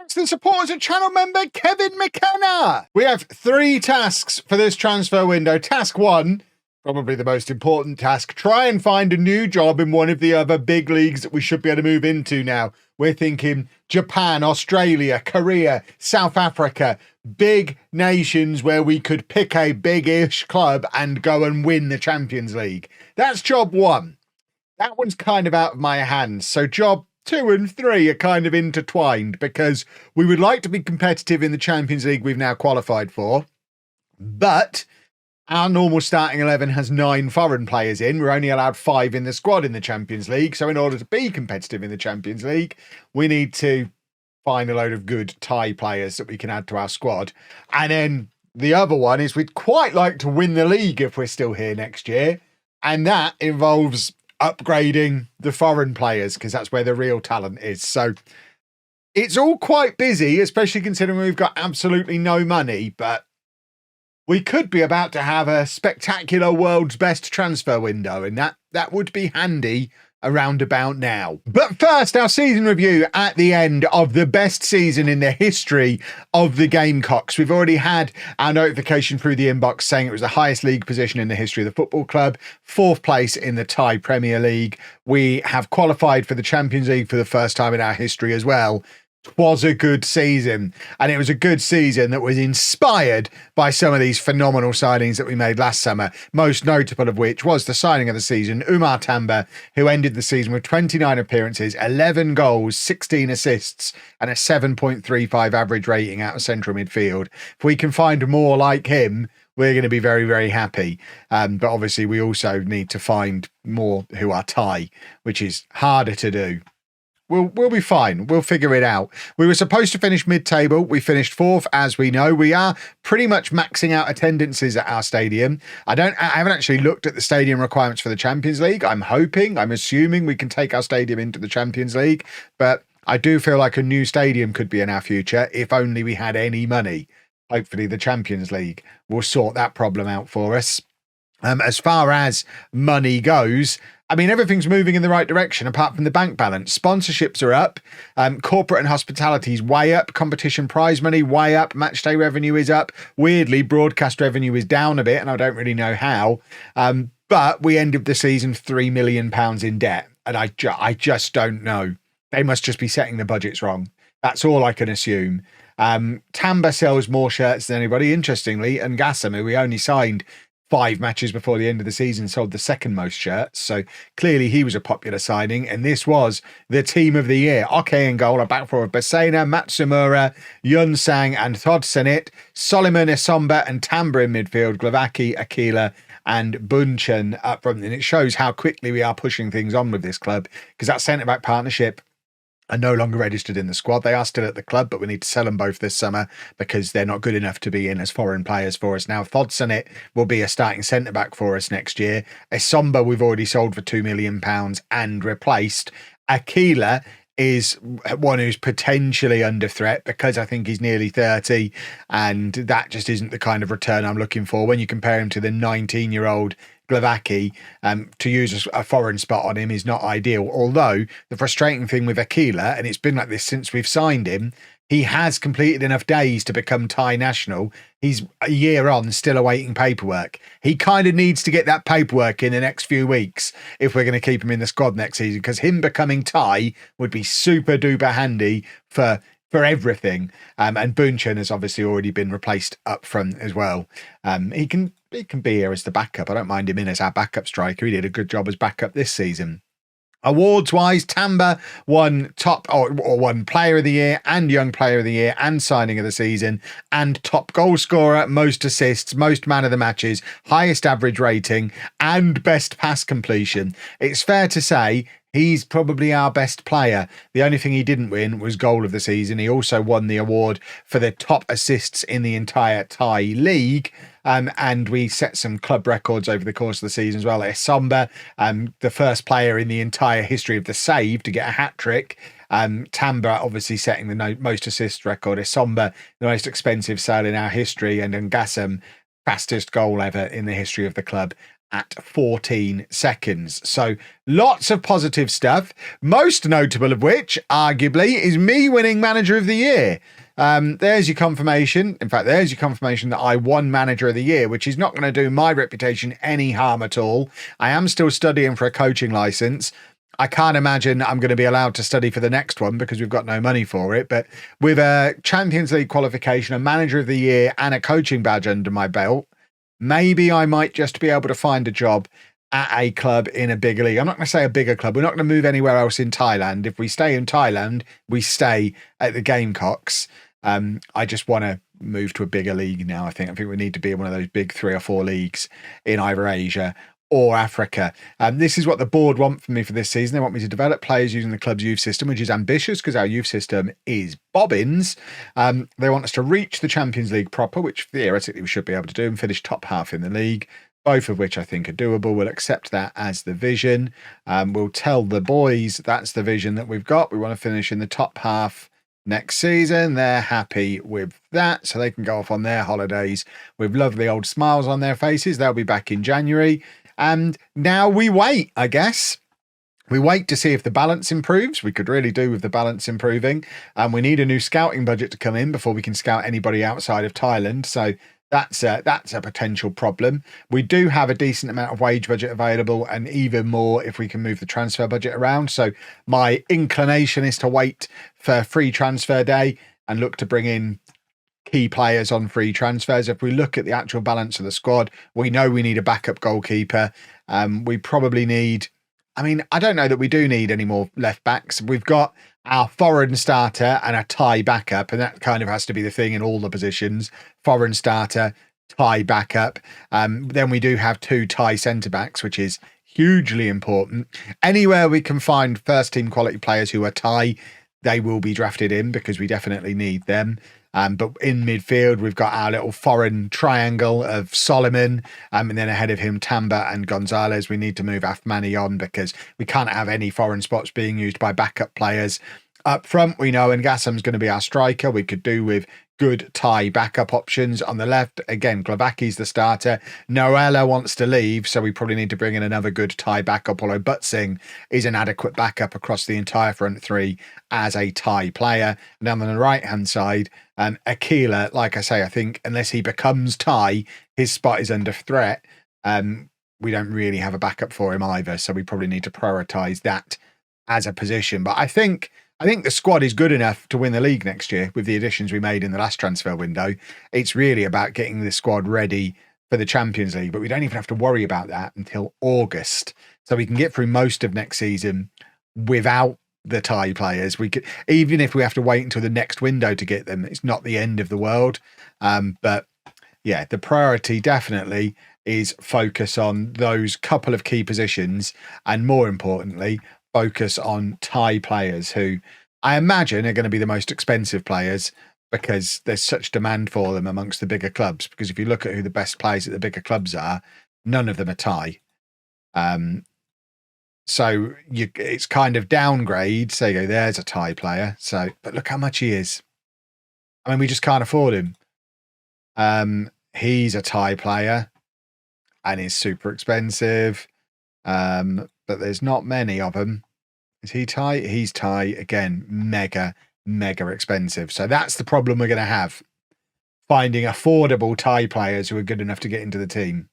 Thanks to the supporters of channel member Kevin McKenna. We have 3 tasks for this transfer window. Task 1, probably the most important task, try and find a new job in one of the other big leagues that we should be able to move into now. We're thinking Japan, Australia, Korea, South Africa, big nations where we could pick a big-ish club and go and win the Champions League. That's job 1. That one's kind of out of my hands. So job 2 and 3 are kind of intertwined because we would like to be competitive in the Champions League we've now qualified for, but our normal starting 11 has 9 foreign players in. We're only allowed 5 in the squad in the Champions League. So in order to be competitive in the Champions League, we need to find a load of good Thai players that we can add to our squad. And then the other one is we'd quite like to win the league if we're still here next year. And that involves upgrading the foreign players because that's where the real talent is. So it's all quite busy, especially considering we've got absolutely no money, but we could be about to have a spectacular world's best transfer window, and that would be handy around about now. But first, our season review at the end of the best season in the history of the Gamecocks. We've already had our notification through the inbox saying it was the highest league position in the history of the football club, 4th place in the Thai Premier League. We have qualified for the Champions League for the first time in our history as well. Was a good season, and it was a good season that was inspired by some of these phenomenal signings that we made last summer, most notable of which was the signing of the season, Umar Tamba, who ended the season with 29 appearances, 11 goals, 16 assists and a 7.35 average rating out of central midfield. If we can find more like him, we're going to be very, very happy. But obviously we also need to find more who are Thai, which is harder to do. We'll be fine. We'll figure it out. We were supposed to finish mid-table. We finished 4th, as we know. We are pretty much maxing out attendances at our stadium. I haven't actually looked at the stadium requirements for the Champions League. I'm assuming we can take our stadium into the Champions League, but I do feel like a new stadium could be in our future if only we had any money. Hopefully the Champions League will sort that problem out for us. As far as money goes, I mean, everything's moving in the right direction apart from the bank balance. Sponsorships are up. Corporate and hospitality is way up. Competition prize money, way up. Match day revenue is up. Weirdly, broadcast revenue is down a bit, and I don't really know how. But we ended the season £3 million in debt, and I just don't know. They must just be setting the budgets wrong. That's all I can assume. Tamba sells more shirts than anybody, interestingly, and Gassam, who we only signed 5 matches before the end of the season, sold the 2nd most shirts. So clearly he was a popular signing, and this was the team of the year. Oke in goal, a back four of Basena, Matsumura, Yunsang and Thodsenit, Soliman, Isomba and Tamba in midfield, Glavaki, Akila and Bunchen up front. And it shows how quickly we are pushing things on with this club, because that centre-back partnership are no longer registered in the squad. They are still at the club, but we need to sell them both this summer because they're not good enough to be in as foreign players for us now. Thodsenit will be a starting centre-back for us next year. Isomba we've already sold for £2 million and replaced. Akila is one who's potentially under threat because I think he's nearly 30, and that just isn't the kind of return I'm looking for. When you compare him to the 19-year-old Glavaki, to use a foreign spot on him is not ideal. Although the frustrating thing with Akila, and it's been like this since we've signed him, he has completed enough days to become Thai national. He's a year on, still awaiting paperwork. He kind of needs to get that paperwork in the next few weeks if we're going to keep him in the squad next season, because him becoming Thai would be super duper handy for everything. And Bunchen has obviously already been replaced up front as well. He can be here as the backup. I don't mind him in as our backup striker. He did a good job as backup this season. Awards wise, Tamba won top or won player of the year and young player of the year and signing of the season and top goal scorer, most assists, most man of the matches, highest average rating and best pass completion. It's fair to say he's probably our best player. The only thing he didn't win was goal of the season. He also won the award for the top assists in the entire Thai league. And we set some club records over the course of the season as well. Isomba, the first player in the entire history of the save to get a hat-trick. Tamba obviously setting the most assist record. Isomba, the most expensive sale in our history. And Ngassam, fastest goal ever in the history of the club. at 14 seconds. So lots of positive stuff, most notable of which, arguably, is me winning Manager of the Year. There's your confirmation. In fact, there's your confirmation that I won Manager of the Year, which is not going to do my reputation any harm at all. I am still studying for a coaching license. I can't imagine I'm going to be allowed to study for the next one because we've got no money for it. But with a Champions League qualification, a Manager of the Year, and a coaching badge under my belt, maybe I might just be able to find a job at a club in a bigger league. I'm not going to say a bigger club. We're not going to move anywhere else in Thailand. If we stay in Thailand, we stay at the Gamecocks. I just want to move to a bigger league now. I think we need to be in one of those big 3 or 4 leagues in either Asia or Africa. This is what the board want from me for this season. They want me to develop players using the club's youth system, which is ambitious because our youth system is bobbins. They want us to reach the Champions League proper, which theoretically we should be able to do, and finish top half in the league, both of which I think are doable. We'll accept that as the vision. We'll tell the boys that's the vision that we've got. We want to finish in the top half next season. They're happy with that, so they can go off on their holidays with lovely old smiles on their faces. They'll be back in January. And now we wait, I guess. We wait to see if the balance improves. We could really do with the balance improving. And we need a new scouting budget to come in before we can scout anybody outside of Thailand. So that's a potential problem. We do have a decent amount of wage budget available, and even more if we can move the transfer budget around. So my inclination is to wait for free transfer day and look to bring in key players on free transfers. If we look at the actual balance of the squad, we know we need a backup goalkeeper. We probably need, I don't know that we do need any more left backs. We've got our foreign starter and a Thai backup, and that kind of has to be the thing in all the positions. Foreign starter, Thai backup. Then we do have 2 Thai centre backs, which is hugely important. Anywhere we can find first team quality players who are Thai, they will be drafted in because we definitely need them. But in midfield, we've got our little foreign triangle of Solomon, and then ahead of him, Tamba and Gonzalez. We need to move Afmani on because we can't have any foreign spots being used by backup players. Up front, we know Ngassam's going to be our striker. We could do with good Thai backup options. On the left, again, Glavaki's the starter. Noella wants to leave, so we probably need to bring in another good Thai backup, although Butsing is an adequate backup across the entire front 3 as a Thai player. And then on the right-hand side, Akila, like I say, I think unless he becomes Thai, his spot is under threat. We don't really have a backup for him either, so we probably need to prioritise that as a position. But I think the squad is good enough to win the league next year with the additions we made in the last transfer window. It's really about getting the squad ready for the Champions League, but we don't even have to worry about that until August. So we can get through most of next season without the Thai players. We could, even if we have to wait until the next window to get them, it's not the end of the world. But yeah, the priority definitely is focus on those couple of key positions, and more importantly, focus on Thai players who I imagine are going to be the most expensive players because there's such demand for them amongst the bigger clubs. Because if you look at who the best players at the bigger clubs are, none of them are Thai. So it's kind of downgrade. So you go, there's a Thai player. So, but look how much he is. We just can't afford him. He's a Thai player and he's super expensive. But there's not many of them. Is he Thai? He's Thai. Again, mega expensive. So that's the problem we're going to have. Finding affordable Thai players who are good enough to get into the team.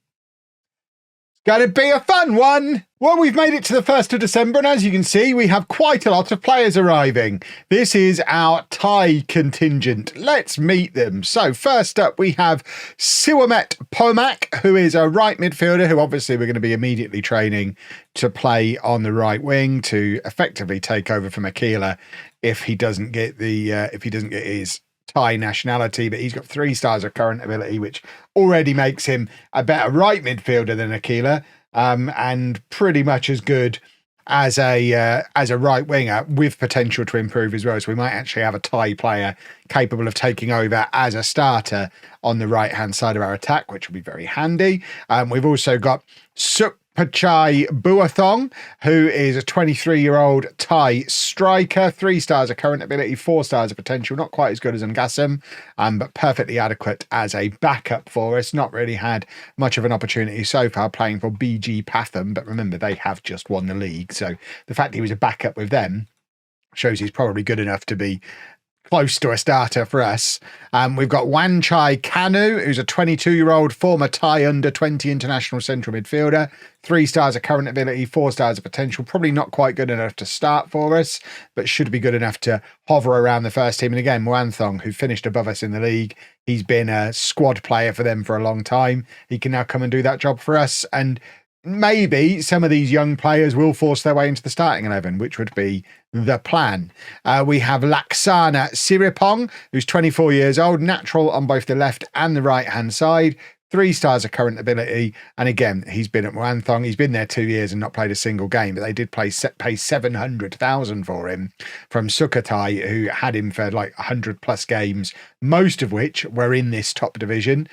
Going to be a fun one. Well, we've made it to the 1st of December, and as you can see, we have quite a lot of players arriving. This is our Thai contingent. Let's meet them. So first up, we have Siwamet Pomak, who is a right midfielder who obviously we're going to be immediately training to play on the right wing to effectively take over from Akila if he doesn't get his Thai nationality, but he's got 3 stars of current ability, which already makes him a better right midfielder than Akila, and pretty much as good as a right winger with potential to improve as well. So we might actually have a Thai player capable of taking over as a starter on the right hand side of our attack, which will be very handy. We've also got Pitchaya, who is a 23-year-old Thai striker. 3 stars of current ability, 4 stars of potential. Not quite as good as Ngassam, but perfectly adequate as a backup for us. Not really had much of an opportunity so far playing for BG Pathum, but remember, they have just won the league. So the fact he was a backup with them shows he's probably good enough to be close to a starter for us. We've got Wanchai Kanu, who's a 22-year-old former Thai under-20 international central midfielder. 3 stars of current ability, 4 stars of potential. Probably not quite good enough to start for us, but should be good enough to hover around the first team. And again, Muanthong, who finished above us in the league, he's been a squad player for them for a long time. He can now come and do that job for us. And maybe some of these young players will force their way into the starting 11, which would be the plan. We have Laksana Siripong, who's 24 years old, natural on both the left and the right-hand side. 3 stars of current ability. And again, he's been at Muanthong. He's been there 2 years and not played a single game, but they did pay 700,000 for him from Sukhothai, who had him for like 100 plus games, most of which were in this top division.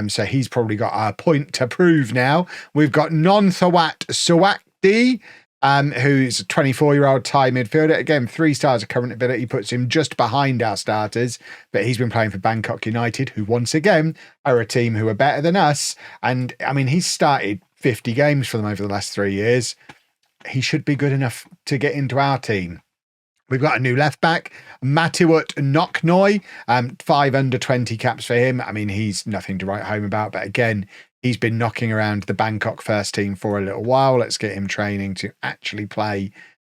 So he's probably got a point to prove now. We've got Nonthawat Suwakdi, who's a 24-year-old Thai midfielder. Again, 3 stars of current ability, puts him just behind our starters, but he's been playing for Bangkok United, who once again are a team who are better than us. And I mean, he's started 50 games for them over the last 3 years. He should be good enough to get into our team. We've got a new left back, Matiwut Noknoy, 5 under 20 caps for him. I mean, he's nothing to write home about, but again, he's been knocking around the Bangkok first team for a little while. Let's get him training to actually play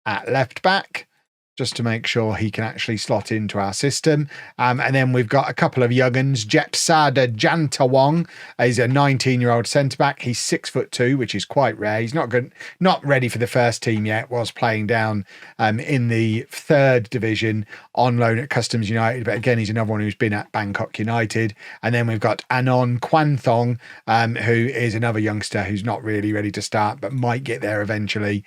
at left back, just to make sure he can actually slot into our system. And then we've got a couple of young'uns. Jetsada Jantawong is a 19-year-old centre-back. He's 6'2", which is quite rare. He's not good, not ready for the first team yet, was playing down in the 3rd division on loan at Customs United. But again, he's another one who's been at Bangkok United. And then we've got Anon Kwanthong, who is another youngster who's not really ready to start, but might get there eventually.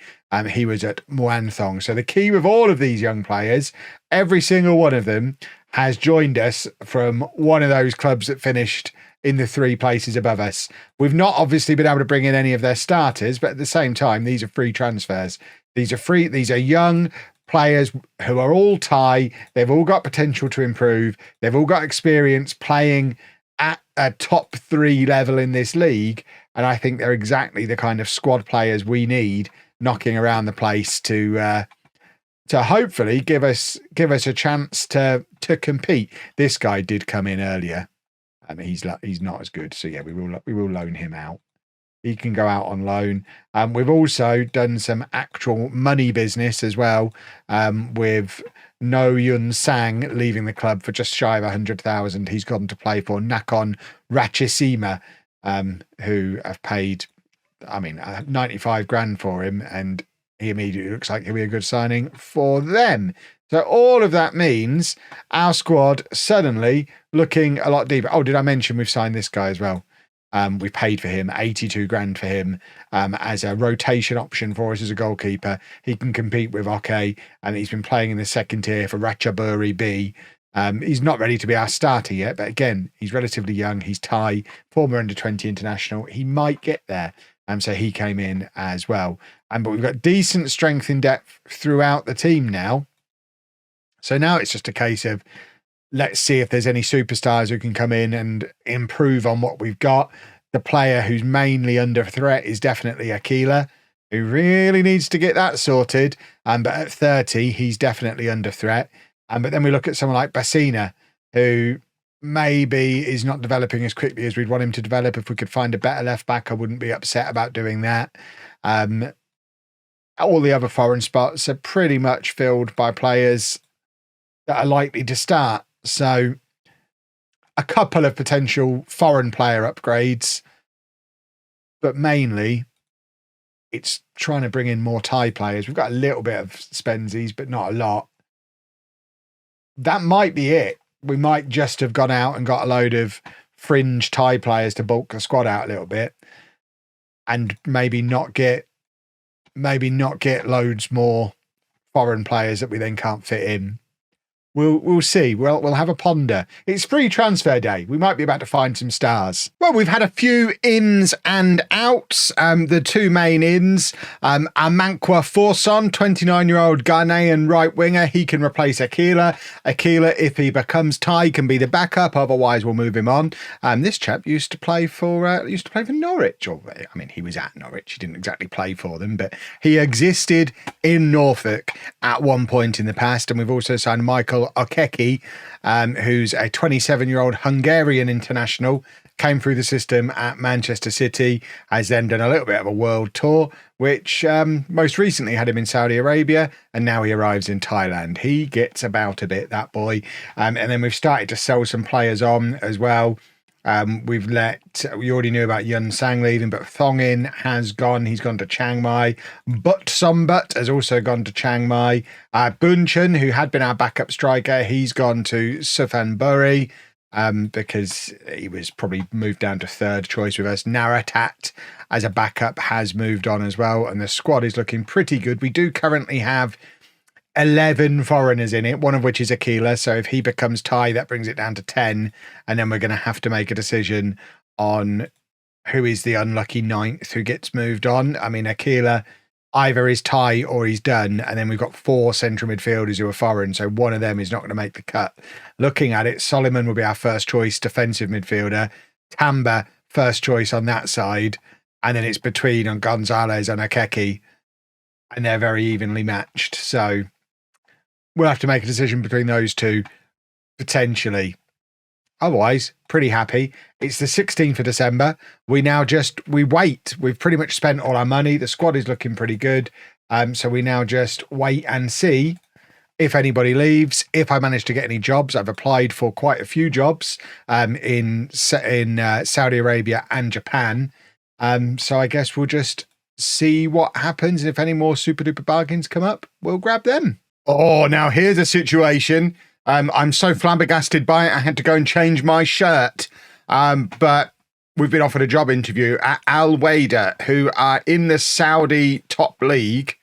He was at Muanthong. So the key with all of these young players, every single one of them has joined us from one of those clubs that finished in the 3 places above us. We've not obviously been able to bring in any of their starters, but at the same time, these are free transfers. These are young players who are all Thai. They've all got potential to improve. They've all got experience playing at a top 3 level in this league. And I think they're exactly the kind of squad players we need knocking around the place to hopefully give us a chance to compete. This guy did come in earlier. He's not as good, so yeah, we will loan him out. He can go out on loan. We've also done some actual money business as well, with No Yun Sang leaving the club for just shy of 100,000. He's gone to play for Nakhon Ratchasima, who have paid 95 grand for him, and he immediately looks like he'll be a good signing for them. So all of that means our squad suddenly looking a lot deeper. Oh, did I mention we've signed this guy as well? We paid for him 82 grand for him as a rotation option for us as a goalkeeper. He can compete with Oke, and he's been playing in the 2nd tier for Ratchaburi B. He's not ready to be our starter yet, but again, he's relatively young. He's Thai, former under-20 international. He might get there. So he came in as well. But we've got decent strength in depth throughout the team now. So now it's just a case of, let's see if there's any superstars who can come in and improve on what we've got. The player who's mainly under threat is definitely Aquila, who really needs to get that sorted. But at 30, he's definitely under threat. But then we look at someone like Bassina, who maybe is not developing as quickly as we'd want him to develop. If we could find a better left back, I wouldn't be upset about doing that. All the other foreign spots are pretty much filled by players that are likely to start. So a couple of potential foreign player upgrades, but mainly it's trying to bring in more Thai players. We've got a little bit of Spenzies, but not a lot. That might be it. We might just have gone out and got a load of fringe Thai players to bulk the squad out a little bit, and maybe not get loads more foreign players that we then can't fit in. We'll see. We'll have a ponder. It's free transfer day. We might be about to find some stars. Well, we've had a few ins and outs. The two main ins, Amankwa Forson, 29-year-old Ghanaian right winger. He can replace Akila. Akila, if he becomes Thai, can be the backup. Otherwise, we'll move him on. This chap used to play for Norwich. Or I mean, he was at Norwich. He didn't exactly play for them, but he existed in Norfolk at one point in the past. And we've also signed Michael Okeki, who's a 27-year-old Hungarian international, came through the system at Manchester City, has then done a little bit of a world tour, which most recently had him in Saudi Arabia, and now he arrives in Thailand. He gets about a bit, that boy. And then we've started to sell some players on as well. We already knew about Yun Sang leaving, but Thongin has gone. He's gone to Chiang Mai. But Sombat has also gone to Chiang Mai. Bunchen, who had been our backup striker, he's gone to Suphanburi because he was probably moved down to third choice with us. Naratat as a backup has moved on as well, and the squad is looking pretty good. We do currently have 11 foreigners in it, one of which is Akila. So if he becomes Thai, that brings it down to 10. And then we're going to have to make a decision on who is the unlucky ninth who gets moved on. I mean, Akila either is Thai or he's done. And then we've got 4 central midfielders who are foreign. So one of them is not going to make the cut. Looking at it, Solomon will be our first choice defensive midfielder. Tamba, first choice on that side. And then it's between Gonzalez and Akeki. And they're very evenly matched. So we'll have to make a decision between those two, potentially. Otherwise, pretty happy. It's the 16th of December. We wait. We've pretty much spent all our money. The squad is looking pretty good. So we now just wait and see if anybody leaves. If I manage to get any jobs, I've applied for quite a few jobs in Saudi Arabia and Japan. So I guess we'll just see what happens. And if any more super duper bargains come up, we'll grab them. Oh, now here's a situation. I'm so flabbergasted by it, I had to go and change my shirt. But we've been offered a job interview at Al Wada, who are in the Saudi top league.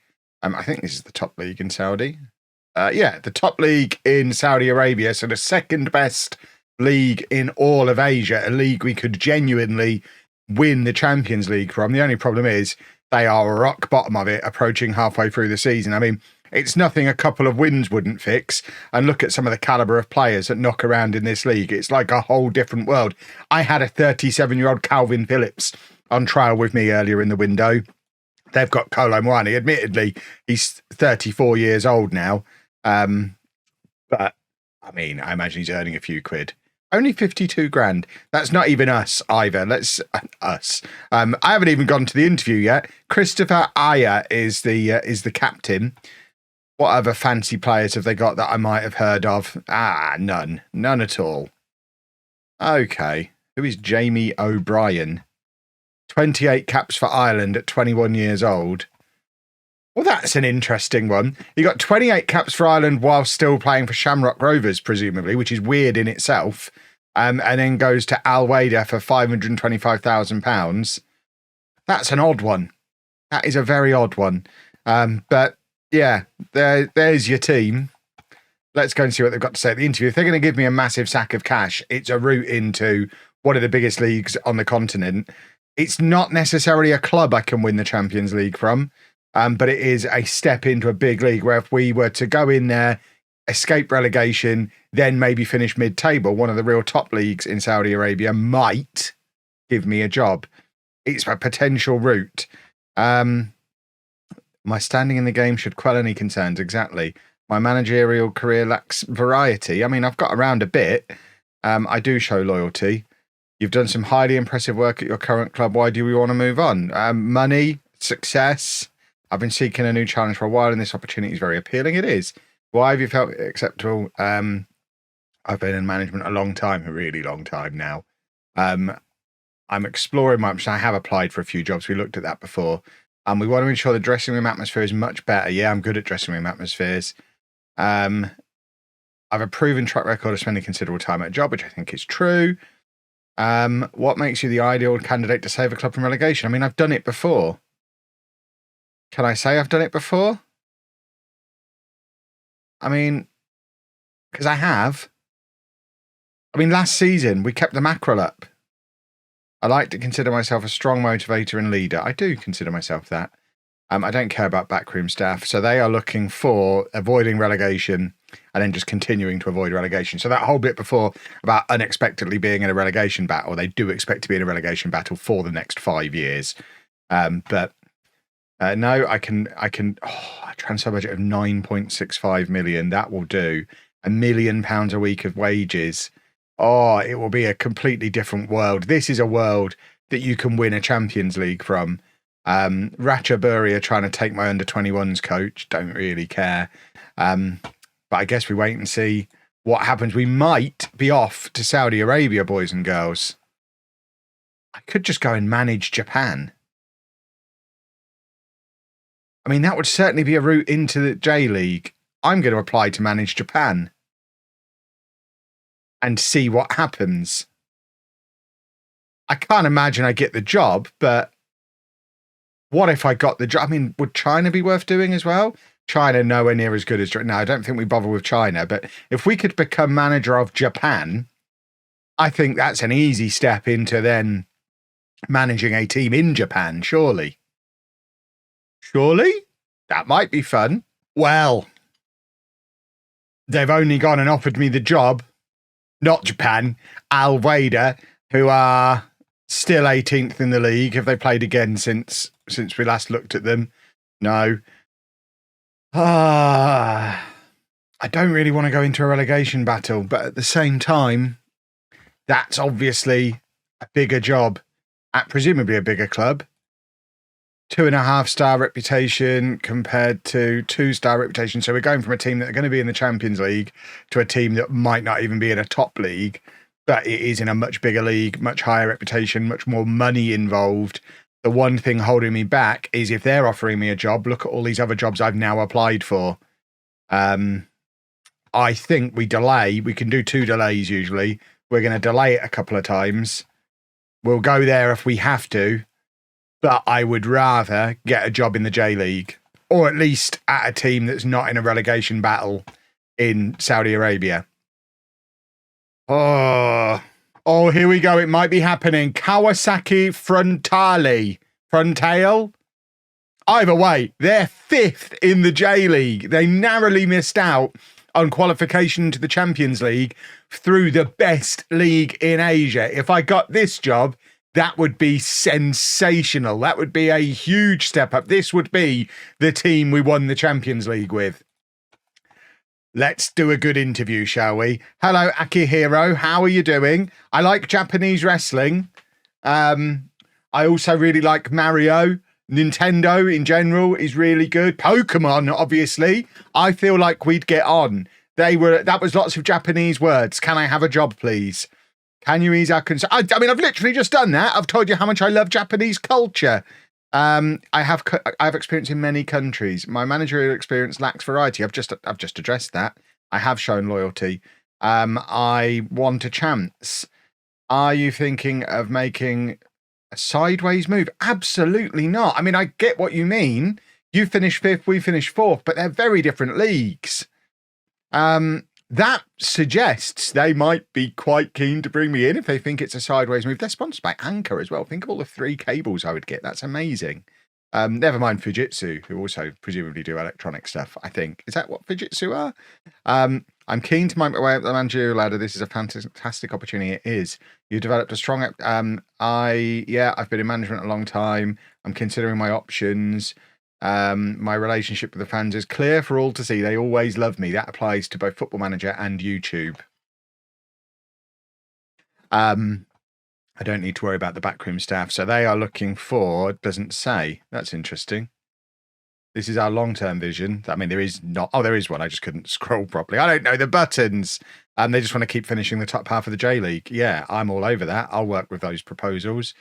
I think this is the top league in Saudi. The top league in Saudi Arabia. So the second best league in all of Asia, a league we could genuinely win the Champions League from. The only problem is they are rock bottom of it, approaching halfway through the season. I mean, it's nothing a couple of wins wouldn't fix. And look at some of the caliber of players that knock around in this league. It's like a whole different world. I had a 37-year-old Calvin Phillips on trial with me earlier in the window. They've got Kolo Muani. Admittedly, he's 34 years old now. But, I mean, I imagine he's earning a few quid. Only 52 grand. That's not even us either. Us. I haven't even gone to the interview yet. Christopher Aya is the captain. What other fancy players have they got that I might have heard of? None. None at all. Okay. Who is Jamie O'Brien? 28 caps for Ireland at 21 years old. Well, that's an interesting one. He got 28 caps for Ireland while still playing for Shamrock Rovers, presumably, which is weird in itself. And then goes to Al Wada for £525,000. That's an odd one. That is a very odd one. But yeah, there's your team. Let's go and see what they've got to say at the interview. If they're going to give me a massive sack of cash, it's a route into one of the biggest leagues on the continent. It's not necessarily a club I can win the Champions League from, but it is a step into a big league where if we were to go in there, escape relegation, then maybe finish mid-table, one of the real top leagues in Saudi Arabia might give me a job. It's a potential route. My standing in the game should quell any concerns. Exactly. My managerial career lacks variety. I mean, I've got around a bit. I do show loyalty. You've done some highly impressive work at your current club. Why do we want to move on? Money, success. I've been seeking a new challenge for a while, and this opportunity is very appealing. It is. Why have you felt it acceptable? I've been in management a long time, a really long time now. I'm exploring my options. I have applied for a few jobs. We looked at that before. We want to ensure the dressing room atmosphere is much better. Yeah, I'm good at dressing room atmospheres. I've a proven track record of spending considerable time at a job, which I think is true. What makes you the ideal candidate to save a club from relegation? I mean, I've done it before. Can I say I've done it before? I mean, Because I have. I mean, last season, we kept the mackerel up. I like to consider myself a strong motivator and leader. I do consider myself that. I don't care about backroom staff. So they are looking for avoiding relegation and then just continuing to avoid relegation. So that whole bit before about unexpectedly being in a relegation battle, they do expect to be in a relegation battle for the next 5 years. But no, I can a transfer budget of 9.65 million. That will do. £1 million a week of wages. Oh, it will be a completely different world. This is a world that you can win a Champions League from. Ratchaburi are trying to take my under-21s coach. Don't really care. But I guess we wait and see what happens. We might be off to Saudi Arabia, boys and girls. I could just go and manage Japan. I mean, that would certainly be a route into the J League. I'm going to apply to manage Japan and see what happens. I can't imagine I get the job, but what if I got the job? I mean, would China be worth doing as well? China nowhere near as good as... No, I don't think we bother with China, but if we could become manager of Japan, I think that's an easy step into then managing a team in Japan, surely. Surely? That might be fun. Well, they've only gone and offered me the job. Not Japan, Al Wada, who are still 18th in the league. Have they played again since we last looked at them? No. I don't really want to go into a relegation battle, but at the same time, that's obviously a bigger job at presumably a bigger club. 2.5-star reputation compared to 2-star reputation. So we're going from a team that are going to be in the Champions League to a team that might not even be in a top league, but it is in a much bigger league, much higher reputation, much more money involved. The one thing holding me back is if they're offering me a job, look at all these other jobs I've now applied for. I think we delay. We can do 2 delays usually. We're going to delay it a couple of times. We'll go there if we have to. But I would rather get a job in the J League, or at least at a team that's not in a relegation battle in Saudi Arabia. Oh, here we go. It might be happening. Kawasaki Frontale. Either way, they're 5th in the J League. They narrowly missed out on qualification to the Champions League through the best league in Asia. If I got this job, that would be sensational. That would be a huge step up. This would be the team we won the Champions League with. Let's do a good interview, shall we? Hello, Akihiro. How are you doing? I like Japanese wrestling. I also really like Mario. Nintendo in general is really good. Pokemon, obviously. I feel like we'd get on. That was lots of Japanese words. Can I have a job, please? Can you ease our concern? I mean, I've literally just done that. I've told you how much I love Japanese culture. I have experience in many countries. My managerial experience lacks variety. I've just addressed that. I have shown loyalty. I want a chance. Are you thinking of making a sideways move? Absolutely not. I mean, I get what you mean. You finish 5th, we finish 4th, but they're very different leagues. That suggests they might be quite keen to bring me in if they think it's a sideways move. They're sponsored by Anchor as well. Think of all the 3 cables I would get. That's amazing. Never mind Fujitsu, who also presumably do electronic stuff, I think. Is that what Fujitsu are? I'm keen to make my way up the managerial ladder. This is a fantastic opportunity. It is. You developed a strong... I've been in management a long time. I'm considering my options. My relationship with the fans is clear for all to see. They always love me. That applies to both Football Manager and YouTube. I don't need to worry about the backroom staff. So they are looking for, doesn't say. That's interesting. This is our long-term vision. I mean, there is not... Oh, there is one. I just couldn't scroll properly. I don't know the buttons. They just want to keep finishing the top half of the J League. Yeah, I'm all over that. I'll work with those proposals.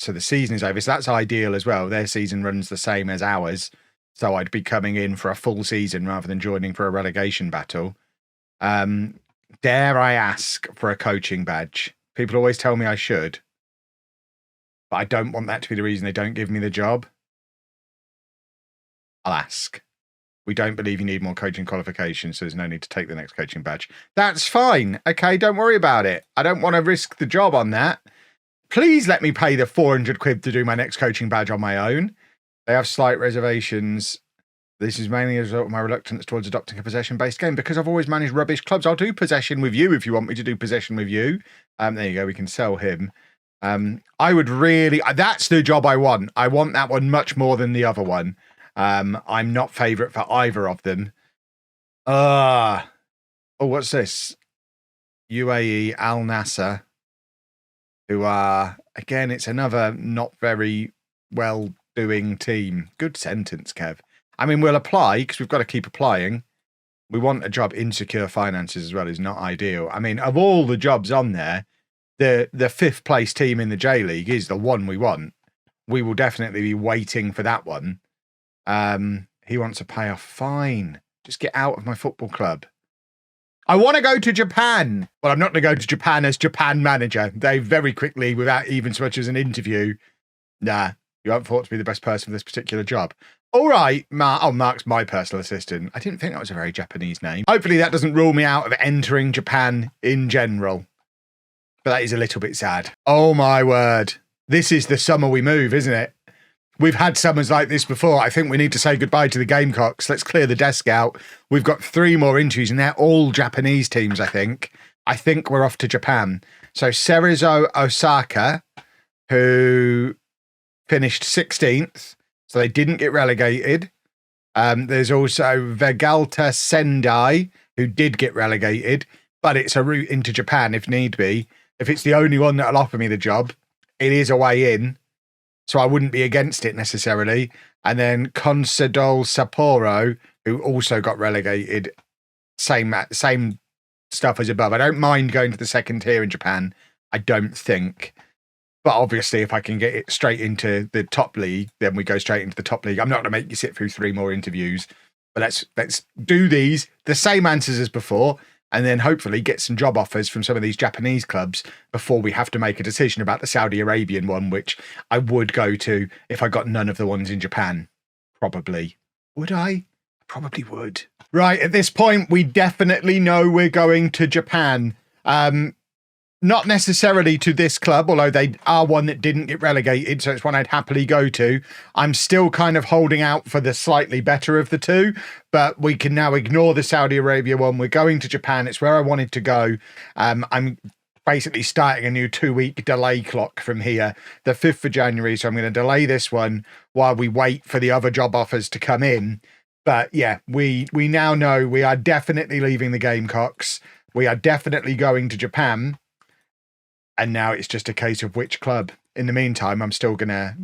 So the season is over. So that's ideal as well. Their season runs the same as ours. So I'd be coming in for a full season rather than joining for a relegation battle. Dare I ask for a coaching badge? People always tell me I should. But I don't want that to be the reason they don't give me the job. I'll ask. We don't believe you need more coaching qualifications, so there's no need to take the next coaching badge. That's fine. Okay, don't worry about it. I don't want to risk the job on that. Please let me pay the 400 quid to do my next coaching badge on my own. They have slight reservations. This is mainly as a result of my reluctance towards adopting a possession-based game because I've always managed rubbish clubs. I'll do possession with you if you want me to do possession with you. There you go. We can sell him. I would really... That's the job I want. I want that one much more than the other one. I'm not favourite for either of them. Oh, what's this? UAE Al Nasser, who are... Again, it's another not very well-doing team. Good sentence, Kev. I mean, we'll apply because we've got to keep applying. We want a job in secure finances as well is not ideal. I mean, of all the jobs on there, the fifth place team in the J League is the one we want. We will definitely be waiting for that one. He wants a payoff. Fine. Just get out of my football club. I want to go to Japan. Well, I'm not going to go to Japan as Japan manager. They very quickly, without even so much as an interview, nah, you haven't thought to be the best person for this particular job. All right, Mark. Oh, Mark's my personal assistant. I didn't think that was a very Japanese name. Hopefully that doesn't rule me out of entering Japan in general. But that is a little bit sad. Oh, my word. This is the summer we move, isn't it? We've had summers like this before. I think we need to say goodbye to the Gamecocks. Let's clear the desk out. We've got 3 more interviews, and they're all Japanese teams, I think. I think we're off to Japan. So Cerezo Osaka, who finished 16th. So they didn't get relegated. There's also Vegalta Sendai, who did get relegated, but it's a route into Japan if need be. If it's the only one that'll offer me the job, it is a way in. So I wouldn't be against it necessarily. And then Consadole Sapporo, who also got relegated, same stuff as above. I don't mind going to the second tier in Japan. I don't think. But obviously, if I can get it straight into the top league, then we go straight into the top league. I'm not going to make you sit through 3 more interviews. But let's do these, the same answers as before, and then hopefully get some job offers from some of these Japanese clubs before we have to make a decision about the Saudi Arabian one, which I would go to if I got none of the ones in Japan. Probably. Would I? Probably would. Right, at this point, we definitely know we're going to Japan. Not necessarily to this club, although they are one that didn't get relegated, so it's one I'd happily go to. I'm still kind of holding out for the slightly better of the two, but we can now ignore the Saudi Arabia one. We're going to Japan. It's where I wanted to go. I'm basically starting a new 2-week delay clock from here, the 5th of January, so I'm going to delay this one while we wait for the other job offers to come in. But yeah, we now know we are definitely leaving the Gamecocks. We are definitely going to Japan. And now it's just a case of which club. In the meantime, I'm still going to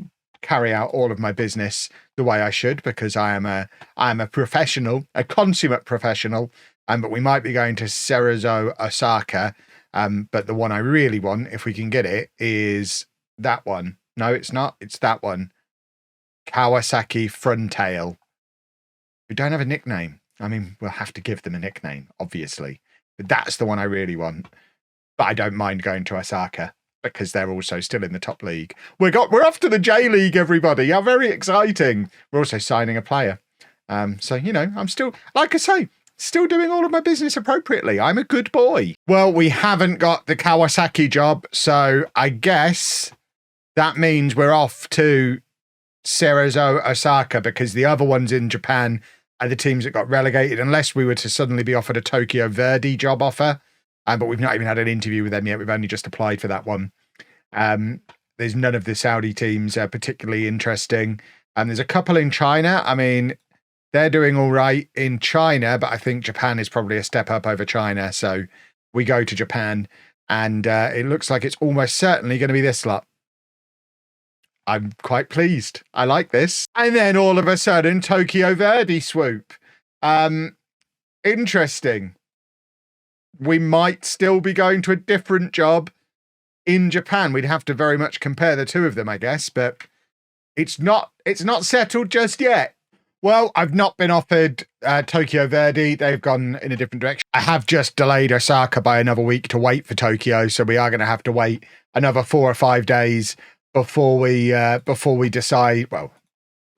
carry out all of my business the way I should because I am a professional, a consummate professional. But we might be going to Cerezo Osaka. But the one I really want, if we can get it, is that one. No, it's not. It's that one. Kawasaki Frontale, who don't have a nickname. I mean, we'll have to give them a nickname, obviously. But that's the one I really want. But I don't mind going to Osaka because they're also still in the top league. We're off to the J League, everybody. How very exciting. We're also signing a player. So, you know, I'm still, like I say, still doing all of my business appropriately. I'm a good boy. Well, we haven't got the Kawasaki job, so I guess that means we're off to Cerezo Osaka because the other ones in Japan are the teams that got relegated, unless we were to suddenly be offered a Tokyo Verdy job offer. But we've not even had an interview with them yet. We've only just applied for that one. There's none of the Saudi teams particularly interesting. There's a couple in China. I mean, they're doing all right in China, but I think Japan is probably a step up over China. So we go to Japan, and it looks like it's almost certainly going to be this lot. I'm quite pleased. I like this. And then all of a sudden, Tokyo Verdy swoop. Interesting. We might still be going to a different job in Japan. We'd have to very much compare the two of them, I guess, but it's not settled just yet. Well, I've not been offered Tokyo Verdy. They've gone in a different direction. I have just delayed Osaka by another week to wait for Tokyo, so we are going to have to wait another 4 or 5 days before we decide. Well,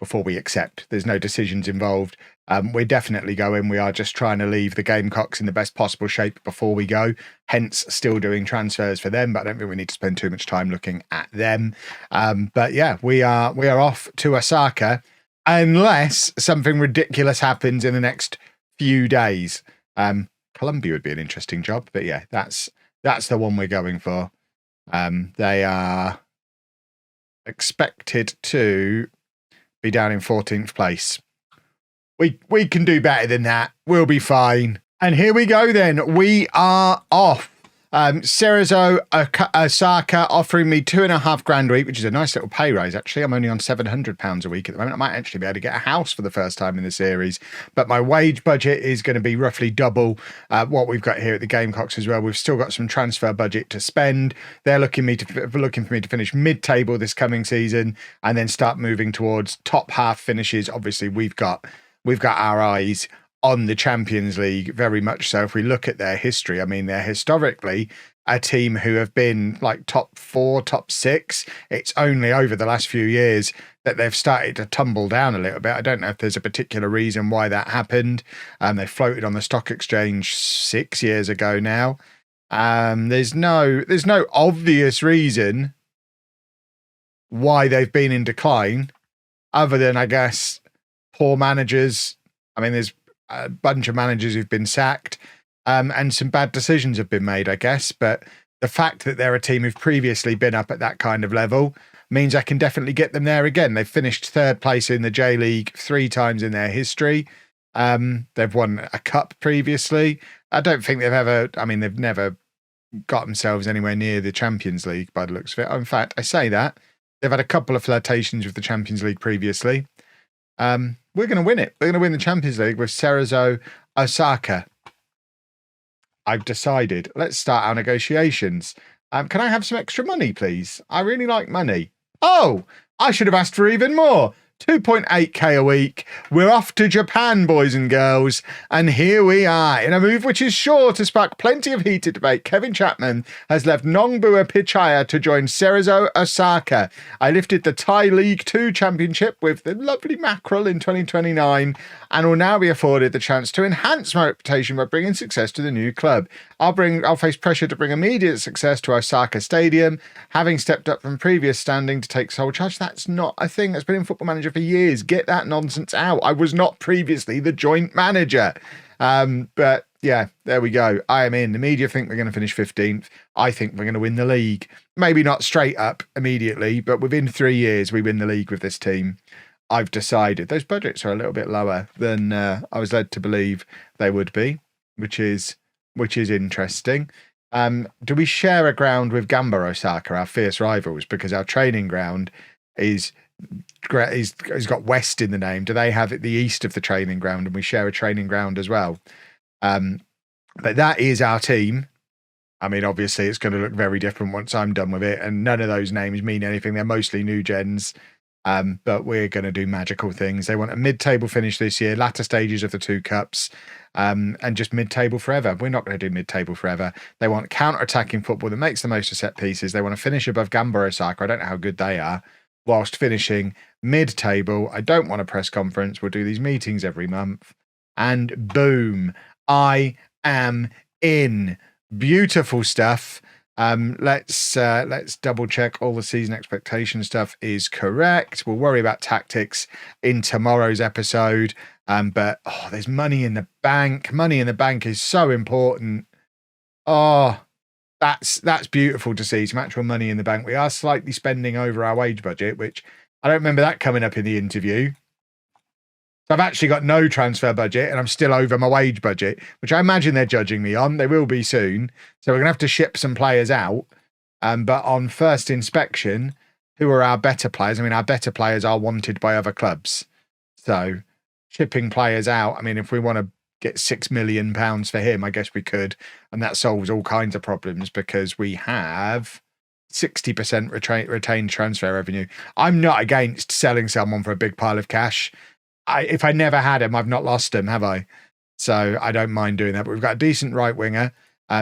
before we accept. There's no decisions involved. We're definitely going. We are just trying to leave the Gamecocks in the best possible shape before we go. Hence, still doing transfers for them, but I don't think we need to spend too much time looking at them. But yeah, we are off to Osaka, unless something ridiculous happens in the next few days. Colombia would be an interesting job, but yeah, that's the one we're going for. They are expected to be down in 14th place. We can do better than that. We'll be fine. And here we go then. We are off. Cerezo Osaka offering me £2,500 a week, which is a nice little pay rise, actually. I'm only on £700 a week at the moment. I might actually be able to get a house for the first time in the series. But my wage budget is going to be roughly double what we've got here at the Gamecocks as well. We've still got some transfer budget to spend. They're looking for me to finish mid-table this coming season and then start moving towards top half finishes. Obviously, we've got our eyes on the Champions League, very much so. If we look at their history, I mean, they're historically a team who have been like top 4, top 6. It's only over the last few years that they've started to tumble down a little bit. I don't know if there's a particular reason why that happened. They floated on the stock exchange 6 years ago now. There's no obvious reason why they've been in decline, other than, I guess, poor managers. I mean, there's a bunch of managers who've been sacked, and some bad decisions have been made, I guess. But the fact that they're a team who've previously been up at that kind of level means I can definitely get them there again. They've finished 3rd place in the J League 3 times in their history. They've won a cup previously. I don't think they've never got themselves anywhere near the Champions League by the looks of it. In fact, I say that. They've had a couple of flirtations with the Champions League previously. We're going to win it. We're going to win the Champions League with Cerezo Osaka. I've decided. Let's start our negotiations. Can I have some extra money, please? I really like money. Oh, I should have asked for even more. 2.8k a week. We're off to Japan, boys and girls. And here we are. In a move which is sure to spark plenty of heated debate, Kevin Chapman has left Nong Pitchaya to join Cerezo Osaka. I lifted the Thai League 2 championship with the lovely mackerel in 2029 and will now be afforded the chance to enhance my reputation by bringing success to the new club. I'll face pressure to bring immediate success to Osaka Stadium, having stepped up from previous standing to take sole charge. That's not a thing. That's been in Football Manager for years. Get that nonsense out. I was not previously the joint manager. But yeah, there we go. I am in. The media think we're going to finish 15th. I think we're going to win the league. Maybe not straight up immediately, but within 3 years, we win the league with this team. I've decided. Those budgets are a little bit lower than I was led to believe they would be, which is interesting. Do we share a ground with Gamba Osaka, our fierce rivals, because our training ground has got West in the name? Do they have it the east of the training ground, and we share a training ground as well? But that is our team. I mean, obviously, it's going to look very different once I'm done with it, and none of those names mean anything. They're mostly new gens. But we're going to do magical things. They want a mid-table finish this year, latter stages of the 2 cups, and just mid-table forever. We're not going to do mid-table forever. They want counter-attacking football that makes the most of set pieces. They want to finish above Gamba Osaka. I don't know how good they are, whilst finishing mid-table. I don't want a press conference. We'll do these meetings every month. And boom, I am in. Beautiful stuff. Let's double check all the season expectation stuff is correct. We'll worry about tactics in tomorrow's episode. But there's money in the bank. Money in the bank is so important. Oh, that's beautiful to see. Some actual money in the bank. We are slightly spending over our wage budget, which I don't remember that coming up in the interview. So I've actually got no transfer budget and I'm still over my wage budget, which I imagine they're judging me on. They will be soon. So we're going to have to ship some players out. But on first inspection, who are our better players? I mean, our better players are wanted by other clubs. So shipping players out, I mean, if we want to get £6 million for him, I guess we could. And that solves all kinds of problems because we have 60% retained transfer revenue. I'm not against selling someone for a big pile of cash. If I never had him, I've not lost him, have I? So I don't mind doing that. But we've got a decent right winger.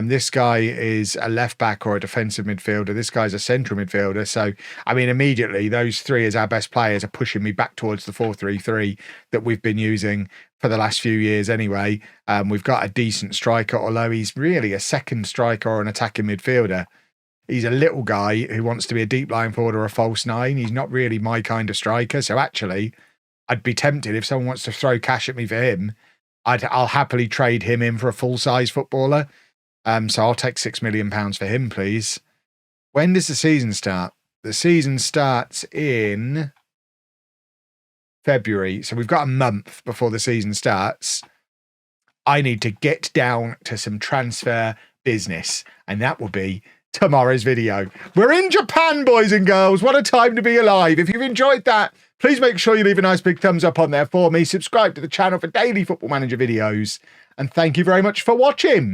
This guy is a left back or a defensive midfielder. This guy's a central midfielder. So, I mean, immediately those 3 as our best players are pushing me back towards the 4-3-3 that we've been using for the last few years anyway. We've got a decent striker, although he's really a second striker or an attacking midfielder. He's a little guy who wants to be a deep line forward or a false nine. He's not really my kind of striker. So actually, I'd be tempted if someone wants to throw cash at me for him. I'll happily trade him in for a full-size footballer. So I'll take £6 million for him, please. When does the season start? The season starts in February. So we've got a month before the season starts. I need to get down to some transfer business, and that will be tomorrow's video. We're in Japan, boys and girls. What a time to be alive. If you've enjoyed that, please make sure you leave a nice big thumbs up on there for me. Subscribe to the channel for daily Football Manager videos. And thank you very much for watching.